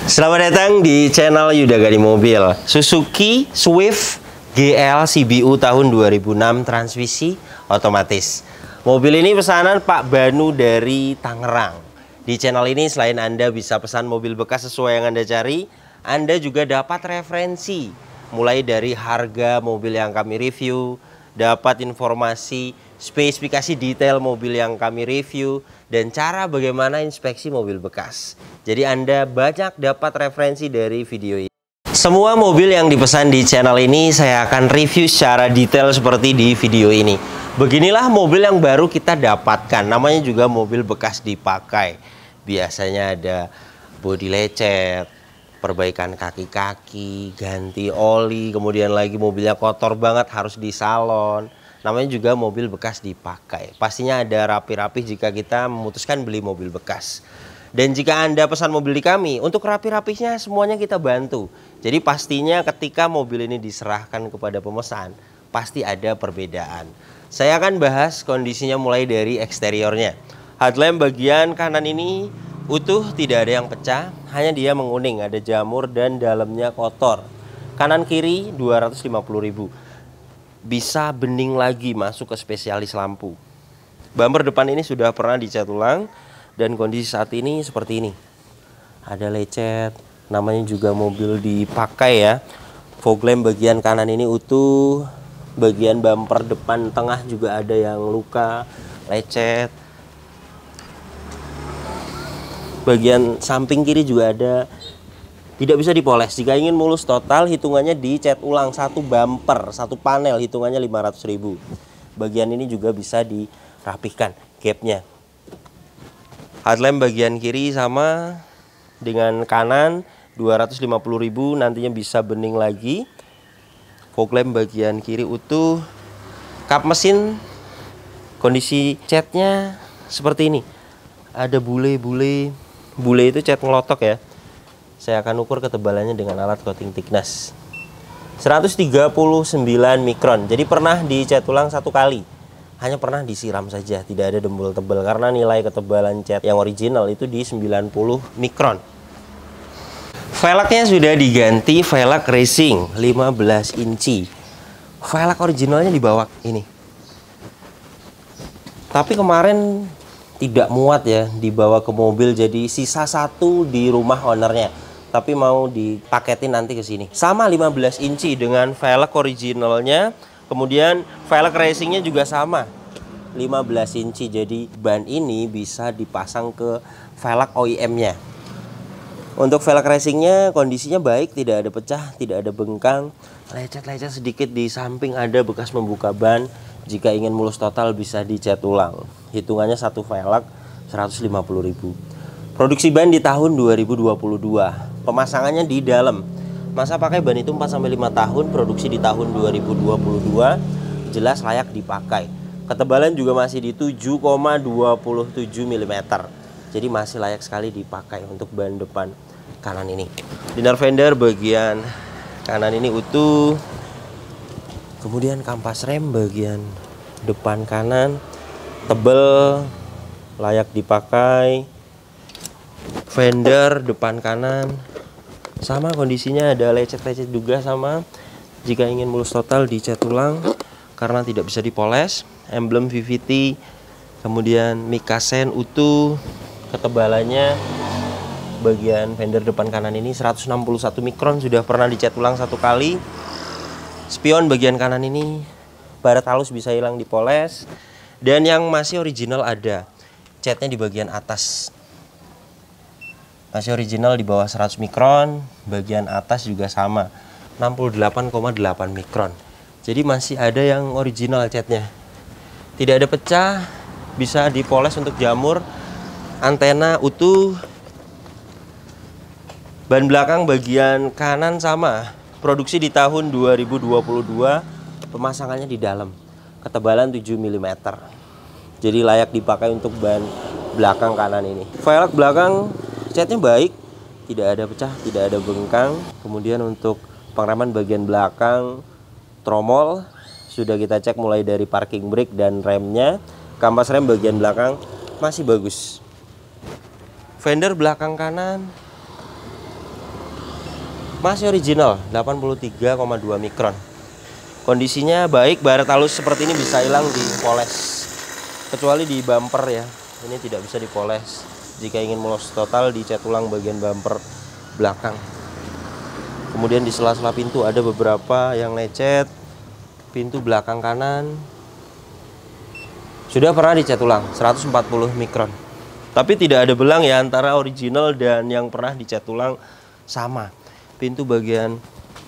Selamat datang di channel Yuda Gani Mobil. Suzuki Swift GL CBU tahun 2006 transmisi otomatis. Mobil ini pesanan Pak Banu dari Tangerang. Di channel ini selain Anda bisa pesan mobil bekas sesuai yang Anda cari, Anda juga dapat referensi mulai dari harga mobil yang kami review, dapat informasi spesifikasi detail mobil yang kami review, dan cara bagaimana inspeksi mobil bekas. Jadi Anda banyak dapat referensi dari video ini. Semua mobil yang dipesan di channel ini saya akan review secara detail seperti di video ini. Beginilah mobil yang baru kita dapatkan, namanya juga mobil bekas dipakai. Biasanya ada bodi lecet, perbaikan kaki-kaki, ganti oli, kemudian lagi mobilnya kotor banget harus di salon. Namanya juga mobil bekas dipakai. Pastinya ada rapi-rapi jika kita memutuskan beli mobil bekas. Dan jika Anda pesan mobil di kami, untuk rapi-rapinya semuanya kita bantu. Jadi pastinya ketika mobil ini diserahkan kepada pemesan, pasti ada perbedaan. Saya akan bahas kondisinya mulai dari eksteriornya. Headlamp bagian kanan ini utuh, tidak ada yang pecah, hanya dia menguning, ada jamur dan dalamnya kotor. Kanan kiri 250.000. Bisa bening lagi, masuk ke spesialis lampu. Bumper depan ini sudah pernah dicat ulang dan kondisi saat ini seperti ini. Ada lecet, namanya juga mobil dipakai ya. Fog lamp bagian kanan ini utuh, bagian bumper depan tengah juga ada yang luka, lecet. Bagian samping kiri juga ada. Tidak bisa dipoles. Jika ingin mulus total, hitungannya dicat ulang satu bumper, satu panel, hitungannya 500.000. Bagian ini juga bisa dirapihkan gapnya. Headlamp bagian kiri sama dengan kanan 250.000, nantinya bisa bening lagi. Fog lamp bagian kiri utuh. Kap mesin kondisi catnya seperti ini. Ada bule-bule. Bule itu cat ngelotok ya. Saya akan ukur ketebalannya dengan alat coating thickness 139 mikron. Jadi pernah dicat ulang satu kali, hanya pernah disiram saja, tidak ada dembul tebal karena nilai ketebalan cat yang original itu di 90 mikron. Velgnya sudah diganti velg racing 15 inci. Velg originalnya di bawah ini. Tapi kemarin tidak muat ya dibawa ke mobil, jadi sisa satu di rumah ownernya. Tapi mau dipaketin nanti ke sini. Sama 15 inci dengan velg originalnya. Kemudian velg racingnya juga sama 15 inci. Jadi ban ini bisa dipasang ke velg OEM-nya. Untuk velg racingnya kondisinya baik, tidak ada pecah, tidak ada bengkang. Lecet-lecet sedikit di samping ada bekas membuka ban. Jika ingin mulus total bisa dicat ulang. Hitungannya satu velg 150.000. Produksi ban di tahun 2022. Pemasangannya di dalam. Masa pakai ban itu 4-5 tahun, produksi di tahun 2022. Jelas layak dipakai. Ketebalan juga masih di 7,27 mm. Jadi masih layak sekali dipakai untuk ban depan kanan ini. Dinner fender bagian kanan ini utuh. Kemudian kampas rem bagian depan kanan tebel, layak dipakai. Fender depan kanan sama kondisinya, ada lecet-lecet juga sama. Jika ingin mulus total dicat ulang karena tidak bisa dipoles. Emblem VVT, kemudian Mikasen utuh. Ketebalannya bagian fender depan kanan ini 161 mikron, sudah pernah dicat ulang satu kali. Spion bagian kanan ini baret halus, bisa hilang dipoles. Dan yang masih original ada catnya di bagian atas. Masih original di bawah 100 mikron, bagian atas juga sama 68,8 mikron. Jadi masih ada yang original catnya. Tidak ada pecah, bisa dipoles untuk jamur. Antena utuh. Ban belakang bagian kanan sama, produksi di tahun 2022, pemasangannya di dalam. Ketebalan 7 mm. Jadi layak dipakai untuk ban belakang kanan ini. Velg belakang catnya baik, tidak ada pecah, tidak ada bengkang. Kemudian untuk pengereman bagian belakang, tromol sudah kita cek mulai dari parking brake dan remnya. Kampas rem bagian belakang masih bagus. Fender belakang kanan Masih original, 83,2 mikron. Kondisinya baik, baret halus seperti ini bisa hilang dipoles. Kecuali di bumper ya, ini tidak bisa dipoles. Jika ingin mulus total, dicat ulang bagian bumper belakang. Kemudian di sela-sela pintu ada beberapa yang lecet. Pintu belakang kanan sudah pernah dicat ulang, 140 mikron. Tapi tidak ada belang ya antara original dan yang pernah dicat ulang sama. Pintu bagian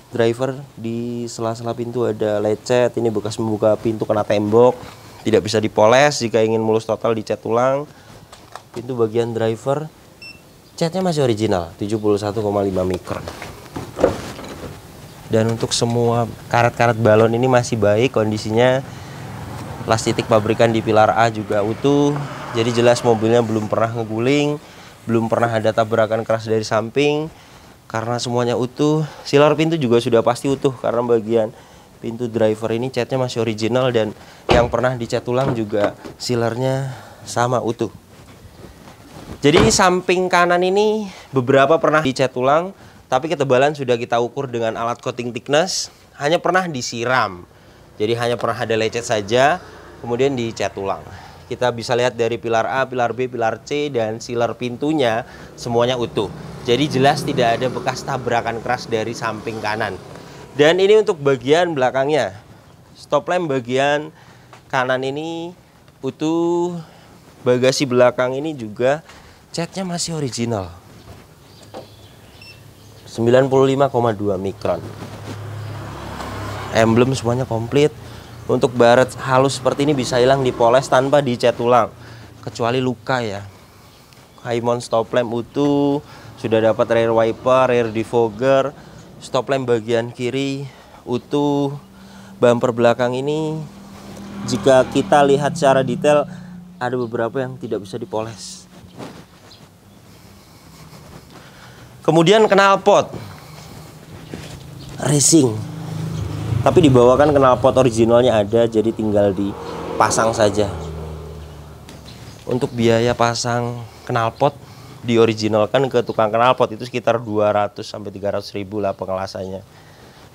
driver di sela-sela pintu ada lecet. Ini bekas membuka pintu kena tembok, tidak bisa dipoles. Jika ingin mulus total dicat ulang. Pintu bagian driver catnya masih original, 71,5 mikron. Dan untuk semua karet-karet balon ini masih baik kondisinya. Las titik pabrikan di pilar A juga utuh. Jadi jelas mobilnya belum pernah ngeguling, belum pernah ada tabrakan keras dari samping. Karena semuanya utuh. Silar pintu juga sudah pasti utuh karena bagian pintu driver ini catnya masih original. Dan yang pernah dicat ulang juga silarnya sama utuh. Jadi samping kanan ini beberapa pernah dicat ulang, tapi ketebalan sudah kita ukur dengan alat coating thickness. Hanya pernah disiram. Jadi hanya pernah ada lecet saja, kemudian dicat ulang. Kita bisa lihat dari pilar A, pilar B, pilar C, dan silar pintunya semuanya utuh. Jadi jelas tidak ada bekas tabrakan keras dari samping kanan. Dan ini untuk bagian belakangnya. Stop lamp bagian kanan ini utuh. Bagasi belakang ini juga catnya masih original. 95,2 mikron. Emblem semuanya komplit. Untuk baret halus seperti ini bisa hilang dipoles tanpa dicat ulang, kecuali luka ya. High mount stop lamp utuh, sudah dapat rear wiper, rear defogger. Stop lamp bagian kiri utuh. Bumper belakang ini jika kita lihat secara detail ada beberapa yang tidak bisa dipoles. Kemudian knalpot racing. Tapi dibawakan knalpot originalnya ada, jadi tinggal dipasang saja. Untuk biaya pasang knalpot dioriginalkan ke tukang knalpot itu sekitar 200 sampai 300 ribu lah pengelasannya.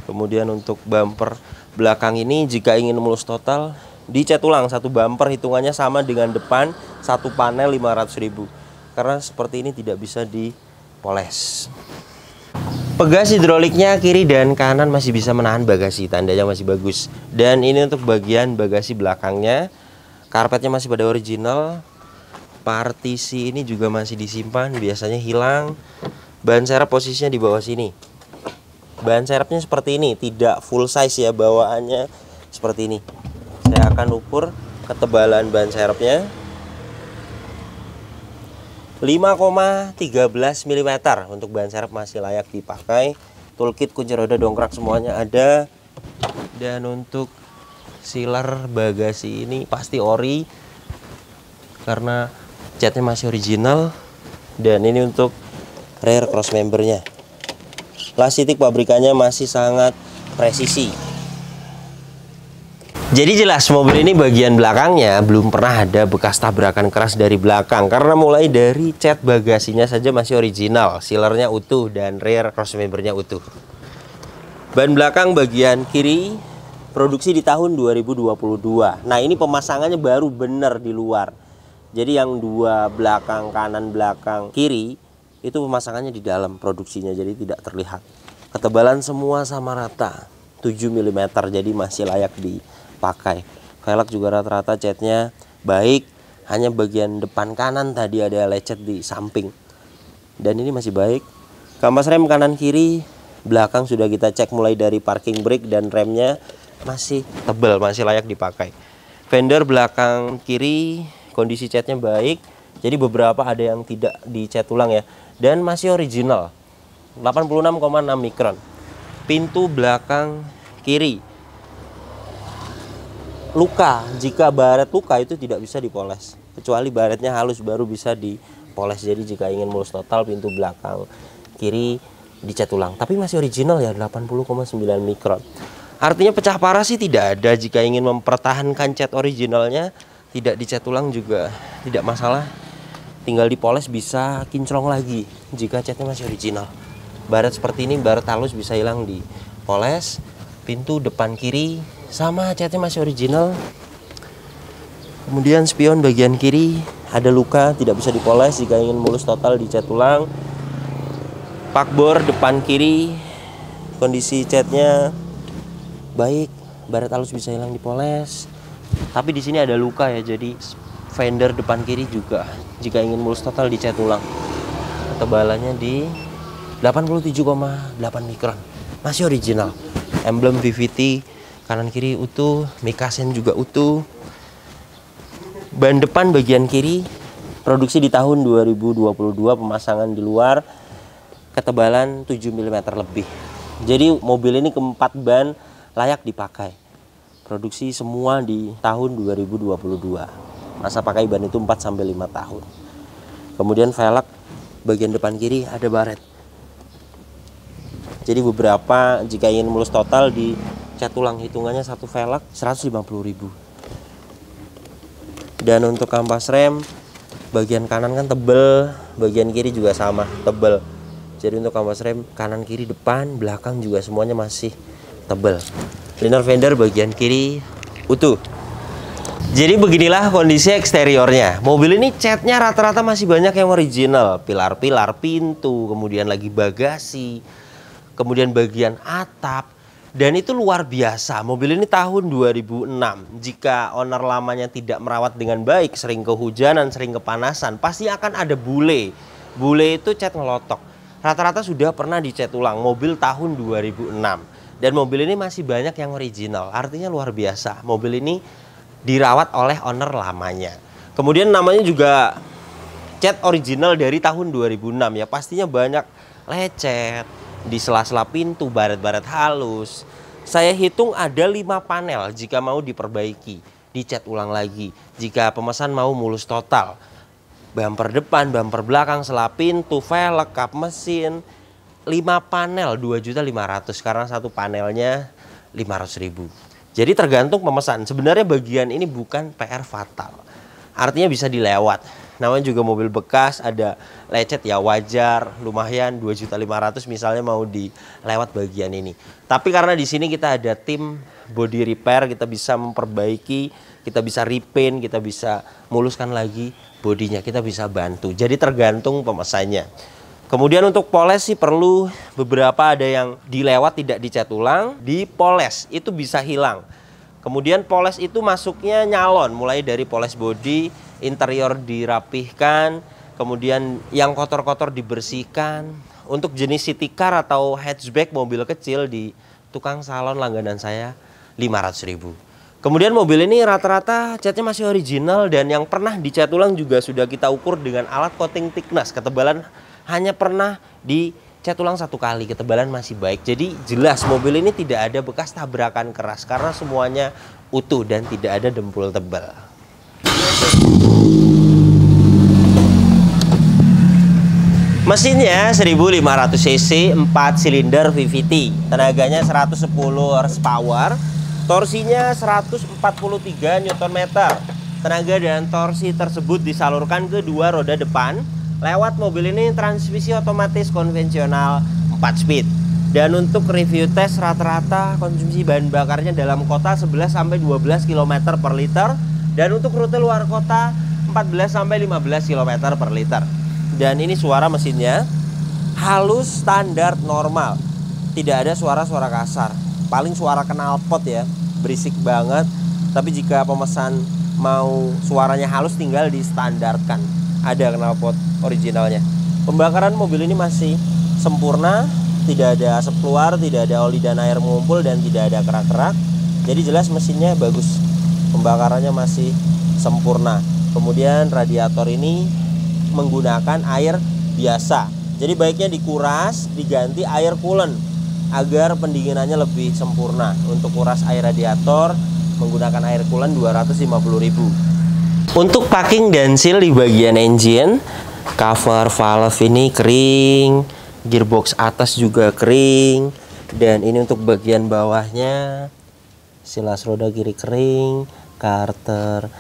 Kemudian untuk bumper belakang ini jika ingin mulus total dicat ulang satu bumper, hitungannya sama dengan depan, satu panel 500 ribu. Karena seperti ini tidak bisa dipoles. Pegas hidroliknya kiri dan kanan masih bisa menahan bagasi, tandanya masih bagus. Dan ini untuk bagian bagasi belakangnya, karpetnya masih pada original. Partisi ini juga masih disimpan, biasanya hilang. Ban serep posisinya di bawah sini. Ban serepnya seperti ini, tidak full size ya, bawaannya seperti ini. Saya akan ukur ketebalan ban serepnya. 5,13 mm untuk ban serep masih layak dipakai. Toolkit, kunci roda, dongkrak semuanya ada. Dan untuk silar bagasi ini pasti ori karena catnya masih original. Dan ini untuk rear cross membernya. Las titik pabrikannya masih sangat presisi. Jadi jelas mobil ini bagian belakangnya belum pernah ada bekas tabrakan keras dari belakang. Karena mulai dari cat bagasinya saja masih original, silernya utuh dan rear cross membernya utuh. Ban belakang bagian kiri produksi di tahun 2022. Nah ini pemasangannya baru bener di luar. Jadi yang dua belakang kanan belakang kiri itu pemasangannya di dalam produksinya, jadi tidak terlihat. Ketebalan semua sama rata 7 mm, jadi masih layak dipakai. Velg juga rata-rata catnya baik, hanya bagian depan kanan tadi ada lecet di samping. Dan ini masih baik. Kampas rem kanan kiri belakang sudah kita cek mulai dari parking brake dan remnya masih tebal, masih layak dipakai. Fender belakang kiri kondisi catnya baik, jadi beberapa ada yang tidak dicat ulang ya, dan masih original 86,6 mikron. Pintu belakang kiri luka, jika baret luka itu tidak bisa dipoles, kecuali baretnya halus baru bisa dipoles. Jadi jika ingin mulus total pintu belakang kiri dicat ulang, tapi masih original ya 80,9 mikron. Artinya pecah parah sih tidak ada. Jika ingin mempertahankan cat originalnya tidak dicat ulang juga tidak masalah, tinggal dipoles bisa kinclong lagi jika catnya masih original. Baret seperti ini, baret halus bisa hilang dipoles. Pintu depan kiri sama, catnya masih original. Kemudian spion bagian kiri ada luka, tidak bisa dipoles. Jika ingin mulus total dicat ulang. Pakbor depan kiri kondisi catnya baik, baret halus bisa hilang dipoles. Tapi di sini ada luka ya, jadi fender depan kiri juga jika ingin mulus total dicat ulang. Ketebalannya di 87,8 mikron, masih original. Emblem VVT kanan kiri utuh, Mikasen juga utuh. Ban depan bagian kiri produksi di tahun 2022, pemasangan di luar, ketebalan 7 mm lebih. Jadi mobil ini keempat ban layak dipakai. Produksi semua di tahun 2022. Masa pakai ban itu 4-5 tahun. Kemudian velg bagian depan kiri ada baret. Jadi beberapa jika ingin mulus total dicat ulang, hitungannya satu velg 150.000. Dan untuk kampas rem bagian kanan kan tebel, bagian kiri juga sama tebel. Jadi untuk kampas rem kanan kiri depan belakang juga semuanya masih tebel. Liner fender bagian kiri utuh. Jadi beginilah kondisi eksteriornya. Mobil ini catnya rata-rata masih banyak yang original. Pilar-pilar pintu, kemudian lagi bagasi, kemudian bagian atap. Dan itu luar biasa. Mobil ini tahun 2006. Jika owner lamanya tidak merawat dengan baik, sering kehujanan, sering kepanasan, pasti akan ada bule. Bule itu cat ngelotok. Rata-rata sudah pernah dicat ulang. Mobil tahun 2006. Dan mobil ini masih banyak yang original. Artinya luar biasa. Mobil ini dirawat oleh owner lamanya. Kemudian namanya juga cat original dari tahun 2006 ya. Pastinya banyak lecet di sela-sela pintu, baret-baret halus. Saya hitung ada 5 panel jika mau diperbaiki, dicat ulang lagi. Jika pemesan mau mulus total. Bumper depan, bumper belakang, sela pintu, velg, kap mesin. 5 panel 2.500.000 karena satu panelnya 500.000. Jadi tergantung pemesan. Sebenarnya bagian ini bukan PR fatal. Artinya bisa dilewat. Namanya juga mobil bekas, ada lecet ya wajar, lumayan 2.500.000 misalnya mau dilewat bagian ini. Tapi karena di sini kita ada tim body repair, kita bisa memperbaiki, kita bisa repaint, kita bisa muluskan lagi bodinya, kita bisa bantu. Jadi tergantung pemesannya. Kemudian untuk poles sih perlu beberapa, ada yang dilewat tidak dicat ulang, dipoles itu bisa hilang. Kemudian poles itu masuknya nyalon, mulai dari poles bodi, interior dirapihkan, kemudian yang kotor-kotor dibersihkan. Untuk jenis city car atau hatchback mobil kecil di tukang salon langganan saya 500.000. Kemudian mobil ini rata-rata catnya masih original dan yang pernah dicat ulang juga sudah kita ukur dengan alat coating thickness. Ketebalan hanya pernah dicat ulang 1 kali, ketebalan masih baik. Jadi jelas mobil ini tidak ada bekas tabrakan keras karena semuanya utuh dan tidak ada dempul tebal. Mesinnya 1500 cc, 4 silinder VVT, tenaganya 110 horsepower, torsinya 143 Nm. Tenaga dan torsi tersebut disalurkan ke 2 roda depan. Lewat mobil ini transmisi otomatis konvensional 4 speed. Dan untuk review tes rata-rata konsumsi bahan bakarnya dalam kota 11-12 km per liter. Dan untuk rute luar kota 14-15 km per liter. Dan ini suara mesinnya halus, standar, normal. Tidak ada suara-suara kasar. Paling suara knalpot ya, berisik banget. Tapi jika pemesan mau suaranya halus tinggal distandarkan. Ada knalpot originalnya. Pembakaran mobil ini masih sempurna, tidak ada asap keluar, tidak ada oli dan air mengumpul, dan tidak ada kerak-kerak. Jadi jelas mesinnya bagus, pembakarannya masih sempurna. Kemudian radiator ini menggunakan air biasa. Jadi baiknya dikuras, diganti air coolant agar pendinginannya lebih sempurna. Untuk kuras air radiator menggunakan air coolant 250.000. Untuk packing dan seal di bagian engine, cover valve ini kering, gearbox atas juga kering, dan ini untuk bagian bawahnya silas roda kiri kering, karter,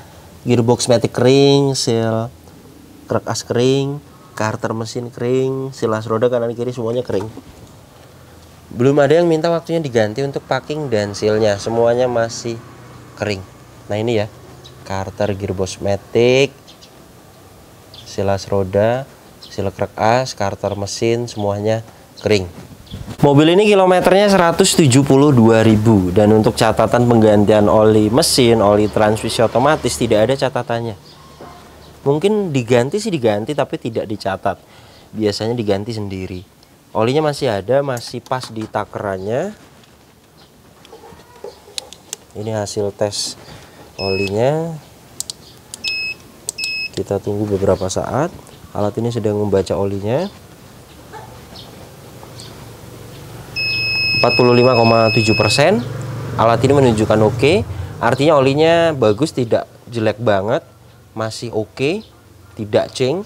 gearbox matic kering, seal krek as kering, karter mesin kering, silas roda kanan kiri semuanya kering. Belum ada yang minta waktunya diganti untuk packing dan sealnya, semuanya masih kering. Nah ini ya, Carter gearbox matic, silas roda, seal krek as, Carter mesin, semuanya kering. Mobil ini kilometernya 172.000, dan untuk catatan penggantian oli mesin, oli transmisi otomatis tidak ada catatannya. Mungkin diganti sih diganti, tapi tidak dicatat. Biasanya diganti sendiri. Olinya masih ada, masih pas di takerannya. Ini hasil tes olinya. Kita tunggu beberapa saat. Alat ini sedang membaca olinya. 45,7%. Alat ini menunjukkan oke. Artinya olinya bagus, tidak jelek banget, masih oke, tidak ceng.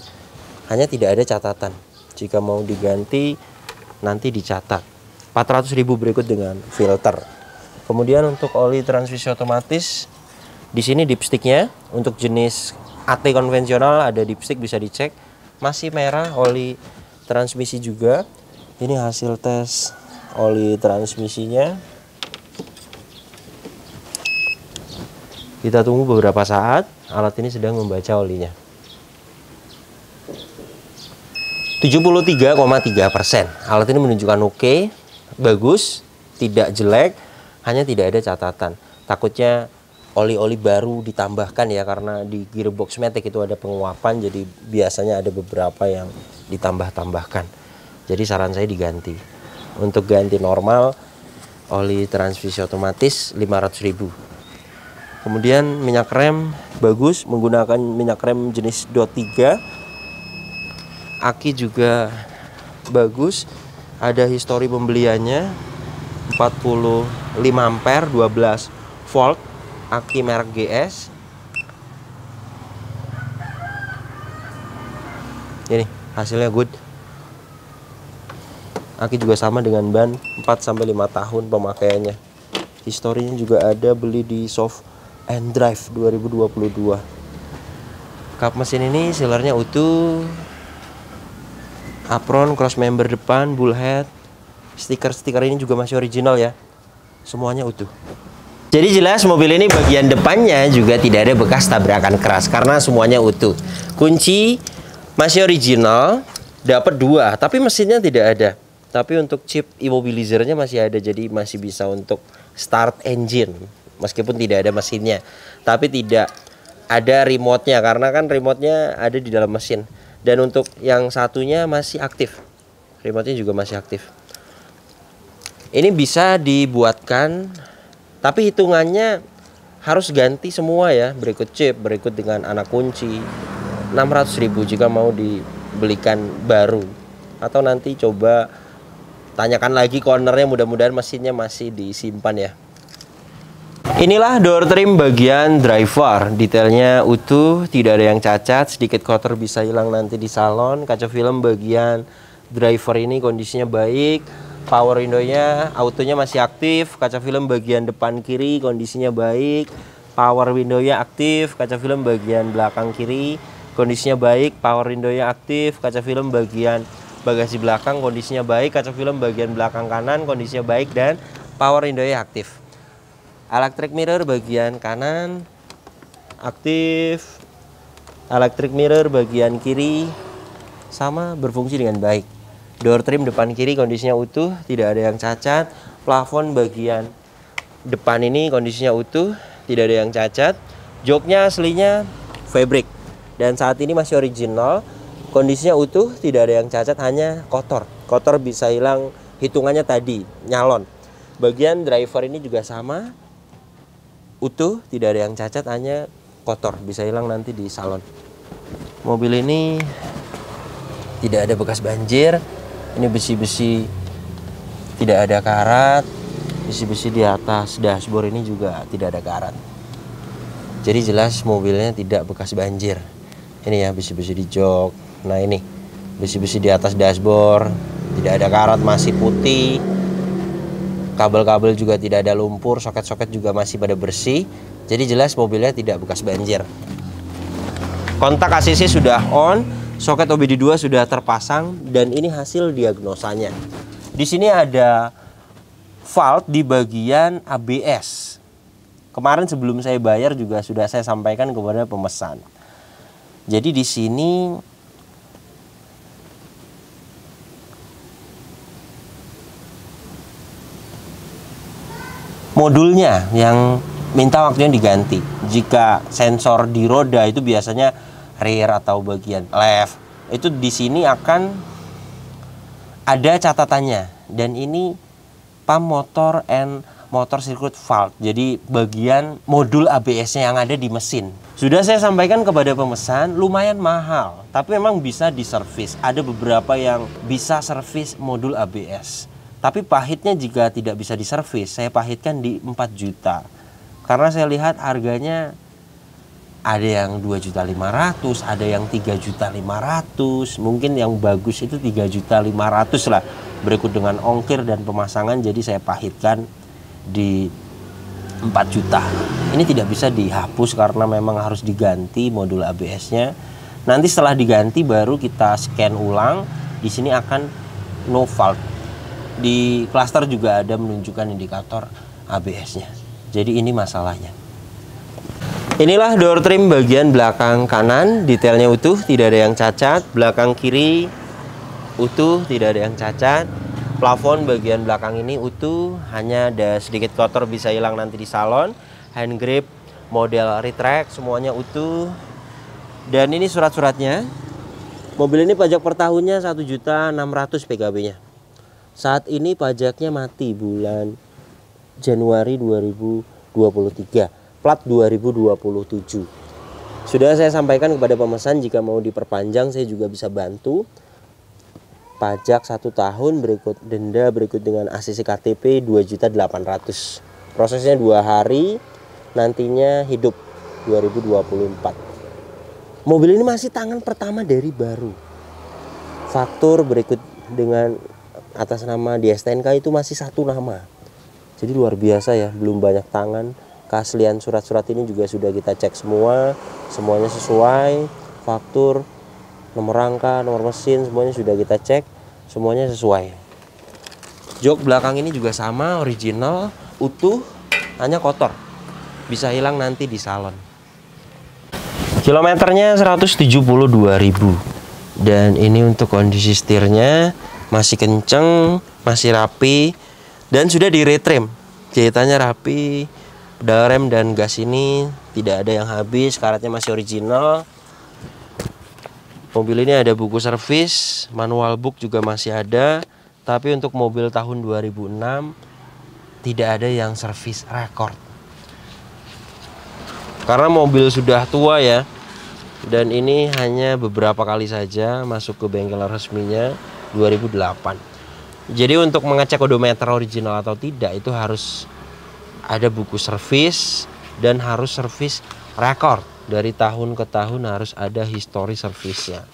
Hanya tidak ada catatan. Jika mau diganti nanti dicatat. 400.000 berikut dengan filter. Kemudian untuk oli transmisi otomatis, di sini dipsticknya untuk jenis AT konvensional ada dipstick, bisa dicek. Masih merah oli transmisi juga. Ini hasil tes oli transmisinya. Kita tunggu beberapa saat. Alat ini sedang membaca olinya. 73,3%. Alat ini menunjukkan oke, bagus, tidak jelek, hanya tidak ada catatan. Takutnya oli-oli baru ditambahkan ya, karena di gearbox matic itu ada penguapan, jadi biasanya ada beberapa yang ditambah-tambahkan. Jadi saran saya diganti. Untuk ganti normal oli transmisi otomatis 500.000. Kemudian minyak rem bagus, menggunakan minyak rem jenis DOT 3. Aki juga bagus, ada histori pembeliannya, 45 ampere 12 volt, aki merek GS. Ini hasilnya good. Aki juga sama dengan ban, 4-5 tahun pemakaiannya. Historinya juga ada, beli di Soft and Drive 2022. Kap mesin ini sealernya utuh. Apron, cross member depan, bullhead, stiker ini juga masih original ya, semuanya utuh. Jadi jelas mobil ini bagian depannya juga tidak ada bekas tabrakan keras karena semuanya utuh. Kunci masih original, dapat 2, tapi mesinnya tidak ada. Tapi untuk chip immobilizernya masih ada, jadi masih bisa untuk start engine meskipun tidak ada mesinnya. Tapi tidak ada remote-nya karena kan remote-nya ada di dalam mesin. Dan untuk yang satunya masih aktif, remote-nya juga masih aktif. Ini bisa dibuatkan, tapi hitungannya harus ganti semua ya, berikut chip, berikut dengan anak kunci. 600.000 jika mau dibelikan baru. Atau nanti coba tanyakan lagi ke ownernya, mudah-mudahan mesinnya masih disimpan ya. Inilah door trim bagian driver, detailnya utuh, tidak ada yang cacat, sedikit kotor bisa hilang nanti di salon. Kaca film bagian driver ini kondisinya baik, power window-nya, autonya masih aktif, kaca film bagian depan kiri kondisinya baik, power window-nya aktif, kaca film bagian belakang kiri kondisinya baik, power window-nya aktif, kaca film bagian bagasi belakang kondisinya baik, kaca film bagian belakang kanan kondisinya baik, dan power window-nya aktif. Electric mirror bagian kanan aktif, electric mirror bagian kiri sama berfungsi dengan baik. Door trim depan kiri kondisinya utuh, tidak ada yang cacat. Plafon bagian depan ini kondisinya utuh, tidak ada yang cacat. Joknya aslinya fabric dan saat ini masih original, kondisinya utuh, tidak ada yang cacat, hanya kotor. Kotor bisa hilang hitungannya tadi, nyalon. Bagian driver ini juga sama, utuh, tidak ada yang cacat, hanya kotor, bisa hilang nanti di salon. Mobil ini tidak ada bekas banjir. Ini besi-besi tidak ada karat, besi-besi di atas dashboard ini juga tidak ada karat. Jadi jelas mobilnya tidak bekas banjir. Ini ya besi-besi di jok. Nah ini besi-besi di atas dashboard, tidak ada karat, masih putih. Kabel-kabel juga tidak ada lumpur, soket-soket juga masih pada bersih. Jadi jelas mobilnya tidak bekas banjir. Kontak ACC sudah on, soket OBD2 sudah terpasang, dan ini hasil diagnosanya. Di sini ada fault di bagian ABS. Kemarin sebelum saya bayar juga sudah saya sampaikan kepada pemesan. Jadi di sini modulnya yang minta waktunya diganti. Jika sensor di roda itu biasanya rear atau bagian left, itu di sini akan ada catatannya. Dan ini pump motor and motor circuit valve. Jadi bagian modul ABS-nya yang ada di mesin. Sudah saya sampaikan kepada pemesan, lumayan mahal, tapi memang bisa diservis. Ada beberapa yang bisa servis modul ABS. Tapi pahitnya jika tidak bisa diservis, saya pahitkan di 4 juta. Karena saya lihat harganya ada yang 2.500.000, ada yang 3.500.000, mungkin yang bagus itu 3.500.000 lah. Berikut dengan ongkir dan pemasangan, jadi saya pahitkan di 4 juta. Ini tidak bisa dihapus karena memang harus diganti modul ABS-nya. Nanti setelah diganti baru kita scan ulang. Di sini akan no fault. Di klaster juga ada menunjukkan indikator ABS-nya. Jadi ini masalahnya. Inilah door trim bagian belakang kanan, detailnya utuh, tidak ada yang cacat. Belakang kiri utuh, tidak ada yang cacat. Plafon bagian belakang ini utuh, hanya ada sedikit kotor bisa hilang nanti di salon. Hand grip model retract semuanya utuh. Dan ini surat-suratnya. Mobil ini pajak per tahunnya 1.600.000 PKB-nya. Saat ini pajaknya mati bulan Januari 2023, plat 2027. Sudah saya sampaikan kepada pemesan jika mau diperpanjang saya juga bisa bantu. Pajak 1 tahun, berikut denda, berikut dengan ACC KTP 2.800.000. Prosesnya 2 hari, nantinya hidup 2024. Mobil ini masih tangan pertama dari baru. Faktur berikut dengan atas nama di STNK itu masih 1 nama. Jadi luar biasa ya, belum banyak tangan. Keaslian surat-surat ini juga sudah kita cek semua, semuanya sesuai. Faktur, nomor rangka, nomor mesin, semuanya sudah kita cek, semuanya sesuai. Jok belakang ini juga sama, original, utuh, hanya kotor. Bisa hilang nanti di salon. Kilometernya 172.000. Dan ini untuk kondisi setirnya masih kenceng, masih rapi, dan sudah di retrim. Jahitannya rapi, pedal rem dan gas ini tidak ada yang habis, karetnya masih original. Mobil ini ada buku servis, manual book juga masih ada. Tapi untuk mobil tahun 2006 tidak ada yang servis record. Karena mobil sudah tua ya. Dan ini hanya beberapa kali saja masuk ke bengkel resminya 2008. Jadi untuk mengecek odometer original atau tidak itu harus ada buku servis dan harus servis record. Dari tahun ke tahun harus ada histori servisnya.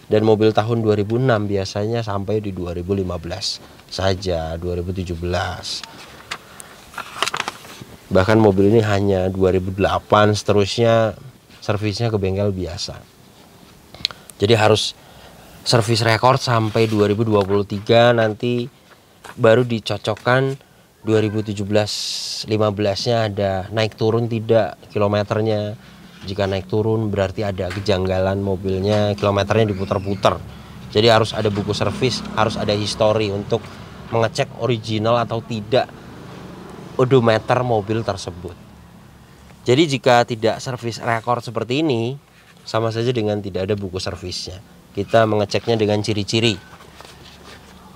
Dan mobil tahun 2006 biasanya sampai di 2015 saja, 2017. Bahkan mobil ini hanya 2008, seterusnya servisnya ke bengkel biasa. Jadi harus servis record sampai 2023, nanti baru dicocokkan 2017-15-nya ada naik turun tidak kilometernya. Jika naik turun berarti ada kejanggalan mobilnya, kilometernya diputar-putar. Jadi harus ada buku servis, harus ada histori untuk mengecek original atau tidak odometer mobil tersebut. Jadi jika tidak servis rekor seperti ini, sama saja dengan tidak ada buku servisnya. Kita mengeceknya dengan ciri-ciri.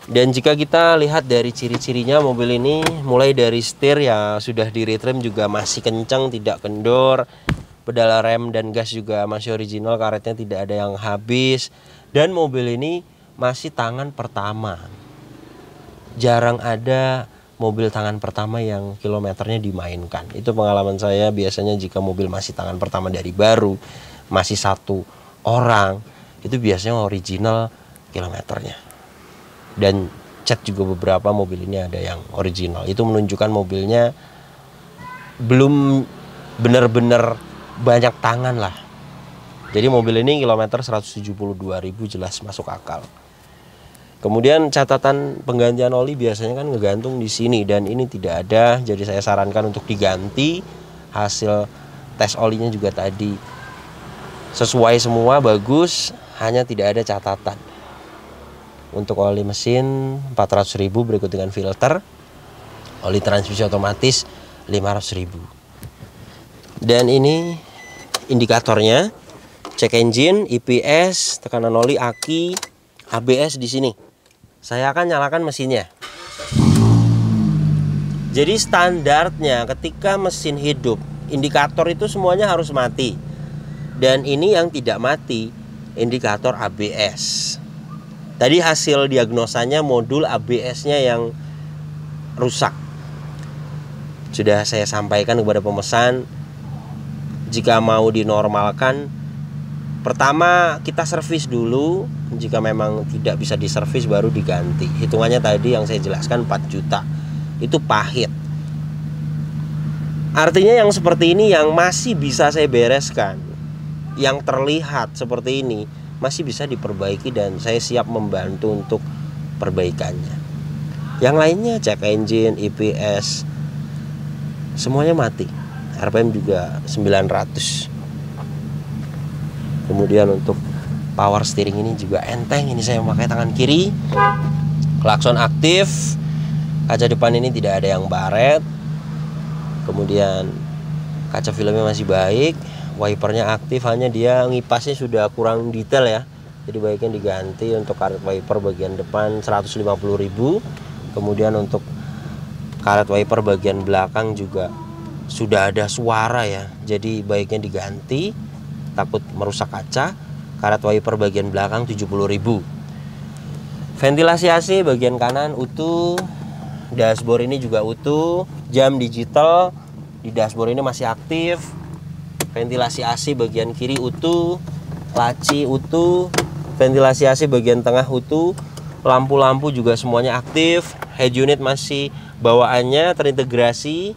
Dan jika kita lihat dari ciri-cirinya mobil ini, mulai dari setir ya sudah di retrim juga masih kencang, tidak kendor. Pedal rem dan gas juga masih original, karetnya tidak ada yang habis. Dan mobil ini masih tangan pertama. Jarang ada mobil tangan pertama yang kilometernya dimainkan. Itu pengalaman saya, biasanya jika mobil masih tangan pertama dari baru, masih 1 orang, itu biasanya original kilometernya. Dan cat juga beberapa mobil ini ada yang original. Itu menunjukkan mobilnya belum benar-benar banyak tangan lah. Jadi mobil ini kilometer 172.000 jelas masuk akal. Kemudian catatan penggantian oli biasanya kan ngegantung di sini dan ini tidak ada, jadi saya sarankan untuk diganti. Hasil tes olinya juga tadi sesuai semua, bagus, hanya tidak ada catatan. Untuk oli mesin 400.000, berikut dengan filter. Oli transmisi otomatis 500.000. Dan ini indikatornya, cek engine, EPS, tekanan oli, aki, ABS di sini. Saya akan nyalakan mesinnya. Jadi standarnya ketika mesin hidup, indikator itu semuanya harus mati. Dan ini yang tidak mati, indikator ABS. Tadi hasil diagnosanya modul ABS-nya yang rusak. Sudah saya sampaikan kepada pemesan, jika mau dinormalkan, pertama kita servis dulu. Jika memang tidak bisa diservis baru diganti. Hitungannya tadi yang saya jelaskan 4 juta. Itu pahit. Artinya yang seperti ini yang masih bisa saya bereskan, yang terlihat seperti ini masih bisa diperbaiki dan saya siap membantu untuk perbaikannya. Yang lainnya cek engine, EPS, semuanya mati. RPM juga 900. Kemudian untuk power steering ini juga enteng. Ini saya memakai tangan kiri. Klakson aktif. Kaca depan ini tidak ada yang baret. Kemudian kaca filmnya masih baik. Wipernya aktif, hanya dia ngipasnya sudah kurang detail ya. Jadi baiknya diganti. Untuk karet wiper bagian depan 150.000. Kemudian untuk karet wiper bagian belakang juga sudah ada suara ya. Jadi baiknya diganti, takut merusak kaca. Karet wiper bagian belakang 70.000. Ventilasi AC bagian kanan utuh. Dashboard ini juga utuh. Jam digital di dashboard ini masih aktif. Ventilasi AC bagian kiri utuh. Laci utuh. Ventilasi AC bagian tengah utuh. Lampu-lampu juga semuanya aktif. Head unit masih bawaannya terintegrasi.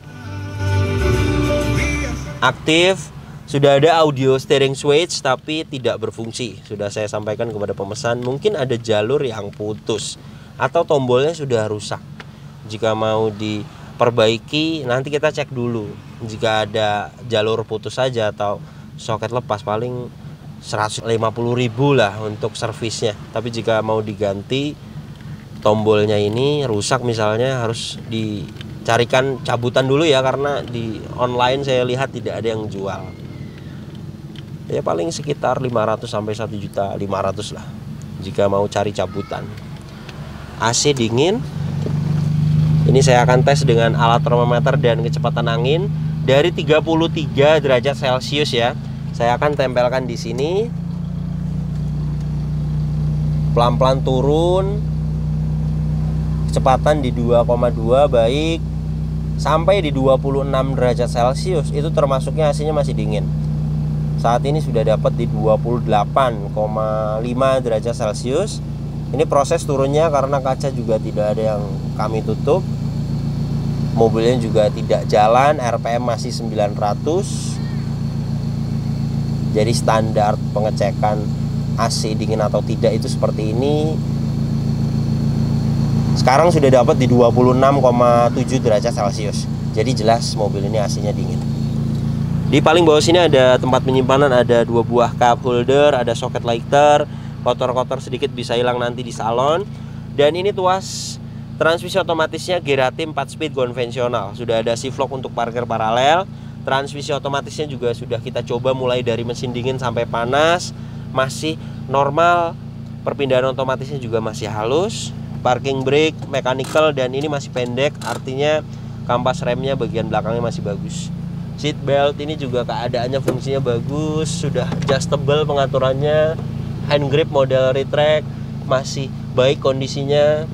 Aktif. Sudah ada audio steering switch tapi tidak berfungsi. Sudah saya sampaikan kepada pemesan, mungkin ada jalur yang putus atau tombolnya sudah rusak. Jika mau diperbaiki, nanti kita cek dulu. Jika ada jalur putus saja atau soket lepas, paling 150.000 lah untuk servisnya. Tapi jika mau diganti, tombolnya ini rusak misalnya, harus dicarikan cabutan dulu ya, karena di online saya lihat tidak ada yang jual. Ya paling sekitar 500 sampai 1.500.000 lah jika mau cari cabutan. AC dingin. Ini saya akan tes dengan alat termometer dan kecepatan angin dari 33 derajat Celcius ya. Saya akan tempelkan di sini. Pelan-pelan turun. Kecepatan di 2,2 baik. Sampai di 26 derajat Celcius itu termasuknya AC-nya masih dingin. Saat ini sudah dapat di 28,5 derajat Celcius. Ini proses turunnya karena kaca juga tidak ada yang kami tutup. Mobilnya juga tidak jalan, RPM masih 900. Jadi standar pengecekan AC dingin atau tidak itu seperti ini. Sekarang sudah dapat di 26,7 derajat Celcius. Jadi jelas mobil ini AC-nya dingin. Di paling bawah sini ada tempat penyimpanan, ada 2 buah cup holder, ada soket lighter. Kotor-kotor sedikit bisa hilang nanti di salon. Dan ini tuas transmisi otomatisnya Gerati 4 speed konvensional. Sudah ada shift lock untuk parkir paralel. Transmisi otomatisnya juga sudah kita coba mulai dari mesin dingin sampai panas, masih normal. Perpindahan otomatisnya juga masih halus. Parking brake mechanical dan ini masih pendek, artinya kampas remnya bagian belakangnya masih bagus. Seat belt ini juga keadaannya fungsinya bagus, sudah adjustable pengaturannya. Hand grip model retract masih baik kondisinya.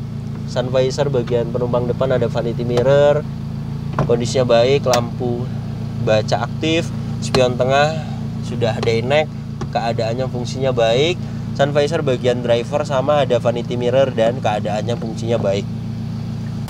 Sun visor bagian penumpang depan ada vanity mirror, kondisinya baik. Lampu baca aktif. Spion tengah sudah daylight, keadaannya fungsinya baik. Sun visor bagian driver sama ada vanity mirror dan keadaannya fungsinya baik.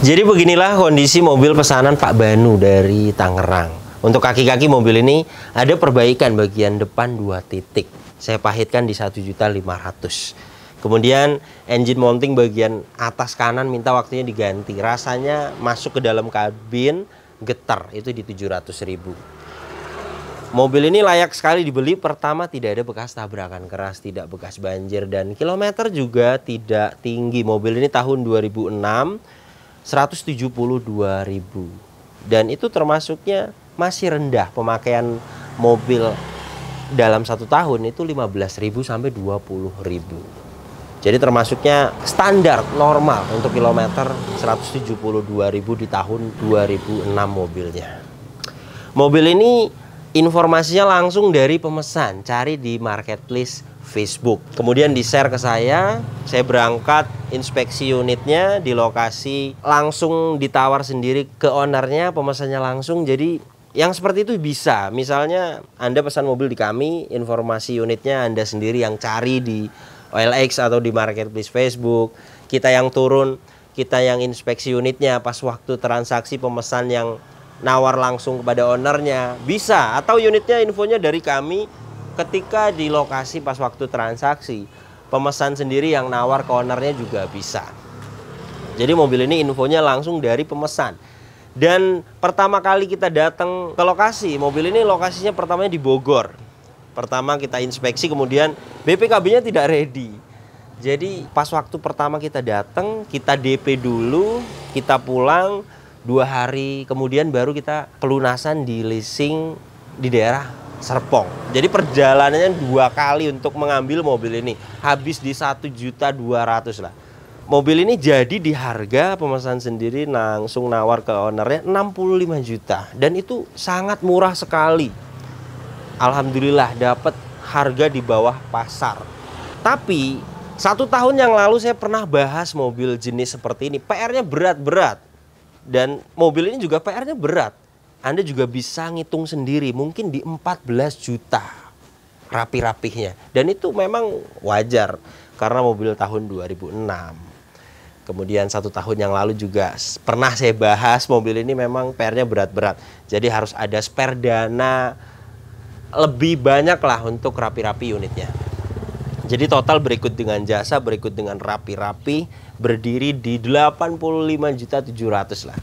Jadi beginilah kondisi mobil pesanan Pak Banu dari Tangerang. Untuk kaki-kaki mobil ini ada perbaikan bagian depan 2 titik. Saya pahitkan di 1.500.000. Kemudian engine mounting bagian atas kanan minta waktunya diganti. Rasanya masuk ke dalam kabin getar, itu di 700.000. Mobil ini layak sekali dibeli. Pertama, tidak ada bekas tabrakan keras, tidak bekas banjir, dan kilometer juga tidak tinggi. Mobil ini tahun 2006, 172.000. Dan itu termasuknya masih rendah. Pemakaian mobil dalam 1 tahun itu 15.000 sampai 20.000. Jadi termasuknya standar normal untuk kilometer 172.000 di tahun 2006 mobilnya. Mobil ini informasinya langsung dari pemesan, cari di marketplace Facebook. Kemudian di-share ke saya berangkat inspeksi unitnya di lokasi, langsung ditawar sendiri ke ownernya, pemesannya langsung. Jadi yang seperti itu bisa. Misalnya Anda pesan mobil di kami, informasi unitnya Anda sendiri yang cari di OLX atau di marketplace Facebook. Kita yang turun, kita yang inspeksi unitnya, pas waktu transaksi pemesan yang nawar langsung kepada ownernya, bisa. Atau unitnya infonya dari kami ketika di lokasi pas waktu transaksi, pemesan sendiri yang nawar ke ownernya juga bisa. Jadi mobil ini infonya langsung dari pemesan. Dan pertama kali kita datang ke lokasi, mobil ini lokasinya pertamanya di Bogor. Pertama kita inspeksi, kemudian BPKB-nya tidak ready. Jadi pas waktu pertama kita datang, kita DP dulu, kita pulang 2 hari, kemudian baru kita pelunasan di leasing di daerah Serpong. Jadi perjalanannya 2 kali untuk mengambil mobil ini, habis di 1.200.000 lah. Mobil ini jadi di harga pemesan sendiri langsung nawar ke ownernya 65 juta. Dan itu sangat murah sekali. Alhamdulillah dapat harga di bawah pasar. Tapi 1 tahun yang lalu saya pernah bahas mobil jenis seperti ini. PR-nya berat-berat. Dan mobil ini juga PR-nya berat. Anda juga bisa ngitung sendiri, mungkin di 14 juta rapi-rapihnya. Dan itu memang wajar karena mobil tahun 2006. Kemudian 1 tahun yang lalu juga pernah saya bahas mobil ini memang PR-nya berat-berat. Jadi harus ada spare dana lebih banyak lah untuk rapi-rapi unitnya. Jadi total berikut dengan jasa, berikut dengan rapi-rapi, berdiri di 85.700.000 lah.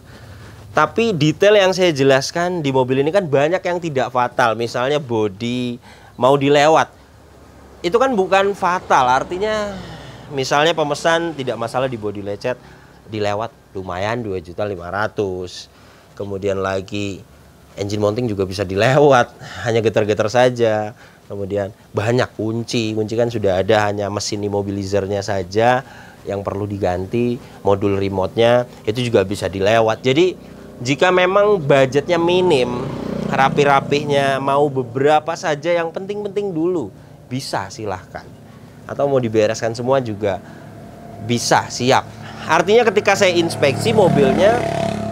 Tapi detail yang saya jelaskan di mobil ini kan banyak yang tidak fatal. Misalnya bodi mau dilewat, itu kan bukan fatal. Artinya misalnya pemesan tidak masalah di bodi lecet, dilewat lumayan 2.500.000. Kemudian lagi engine mounting juga bisa dilewat, hanya getar-getar saja. Kemudian banyak kunci kan sudah ada, hanya mesin immobilizernya saja yang perlu diganti, modul remote-nya itu juga bisa dilewat. Jadi jika memang budgetnya minim, rapi-rapihnya mau beberapa saja yang penting-penting dulu, bisa silahkan. Atau mau dibereskan semua juga bisa, siap. Artinya ketika saya inspeksi mobilnya,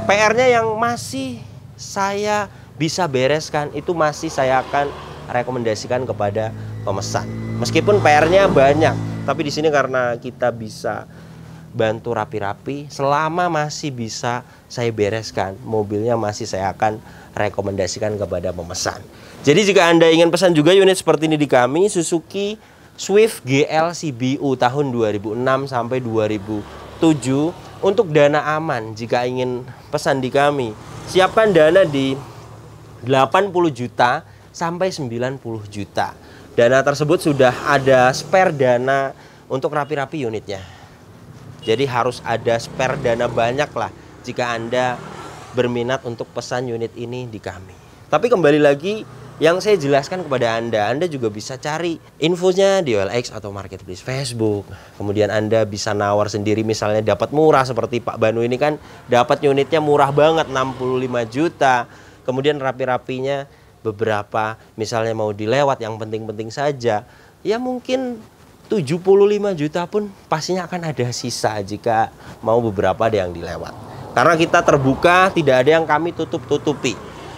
PR-nya yang masih saya bisa bereskan, itu masih saya akan rekomendasikan kepada pemesan. Meskipun PR-nya banyak, tapi di sini karena kita bisa bantu rapi-rapi, selama masih bisa saya bereskan, mobilnya masih saya akan rekomendasikan kepada pemesan. Jadi jika Anda ingin pesan juga unit seperti ini di kami, Suzuki Swift GL CBU tahun 2006 sampai 2007, untuk dana aman jika ingin pesan di kami, siapkan dana di 80 juta sampai 90 juta. Dana tersebut sudah ada spare dana untuk rapi-rapi unitnya. Jadi harus ada spare dana banyak lah jika Anda berminat untuk pesan unit ini di kami. Tapi kembali lagi, yang saya jelaskan kepada Anda juga bisa cari infonya di OLX atau marketplace Facebook. Kemudian Anda bisa nawar sendiri, misalnya dapat murah seperti Pak Banu ini kan dapat unitnya murah banget 65 juta. Kemudian rapi-rapinya beberapa misalnya mau dilewat yang penting-penting saja, ya mungkin 75 juta pun pastinya akan ada sisa jika mau beberapa ada yang dilewat. Karena kita terbuka, tidak ada yang kami tutup-tutupi.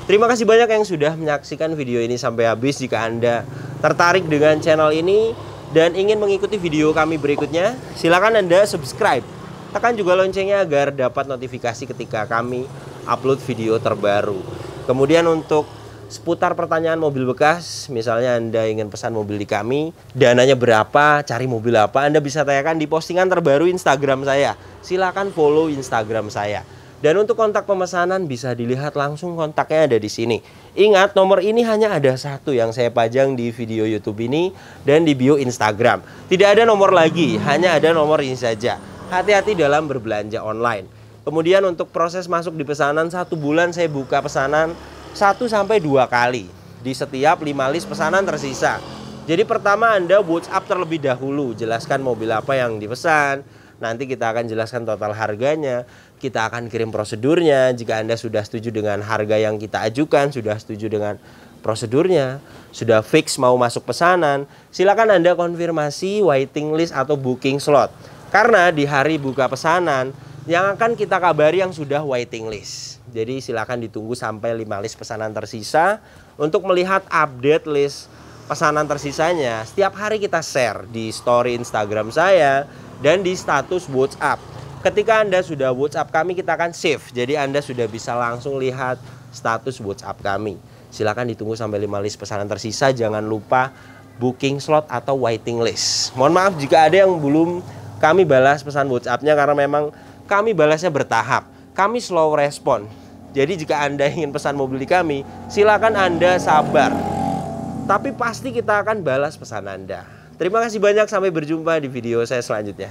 Terima kasih banyak yang sudah menyaksikan video ini sampai habis. Jika Anda tertarik dengan channel ini dan ingin mengikuti video kami berikutnya, silakan Anda subscribe. Tekan juga loncengnya agar dapat notifikasi ketika kami upload video terbaru. Kemudian untuk seputar pertanyaan mobil bekas. Misalnya Anda ingin pesan mobil di kami, dananya berapa, cari mobil apa, Anda bisa tanyakan di postingan terbaru Instagram saya. Silakan follow Instagram saya. Dan untuk kontak pemesanan bisa dilihat langsung, kontaknya ada di sini. Ingat, nomor ini hanya ada satu yang saya pajang di video YouTube ini dan di bio Instagram. Tidak ada nomor lagi, hanya ada nomor ini saja. Hati-hati dalam berbelanja online. Kemudian untuk proses masuk di pesanan, 1 bulan saya buka pesanan 1-2 kali di setiap 5 list pesanan tersisa. Jadi pertama Anda WhatsApp terlebih dahulu, jelaskan mobil apa yang dipesan. Nanti kita akan jelaskan total harganya, kita akan kirim prosedurnya. Jika Anda sudah setuju dengan harga yang kita ajukan, sudah setuju dengan prosedurnya, sudah fix mau masuk pesanan, silakan Anda konfirmasi waiting list atau booking slot. Karena di hari buka pesanan yang akan kita kabari yang sudah waiting list. Jadi silakan ditunggu sampai 5 list pesanan tersisa. Untuk melihat update list pesanan tersisanya, setiap hari kita share di story Instagram saya dan di status WhatsApp. Ketika Anda sudah WhatsApp kami, kita akan save. Jadi Anda sudah bisa langsung lihat status WhatsApp kami. Silakan ditunggu sampai 5 list pesanan tersisa. Jangan lupa booking slot atau waiting list. Mohon maaf jika ada yang belum kami balas pesan WhatsApp-nya, karena memang kami balasnya bertahap. Kami slow respon. Jadi jika Anda ingin pesan mobil di kami, silakan Anda sabar. Tapi pasti kita akan balas pesan Anda. Terima kasih banyak, sampai berjumpa di video saya selanjutnya.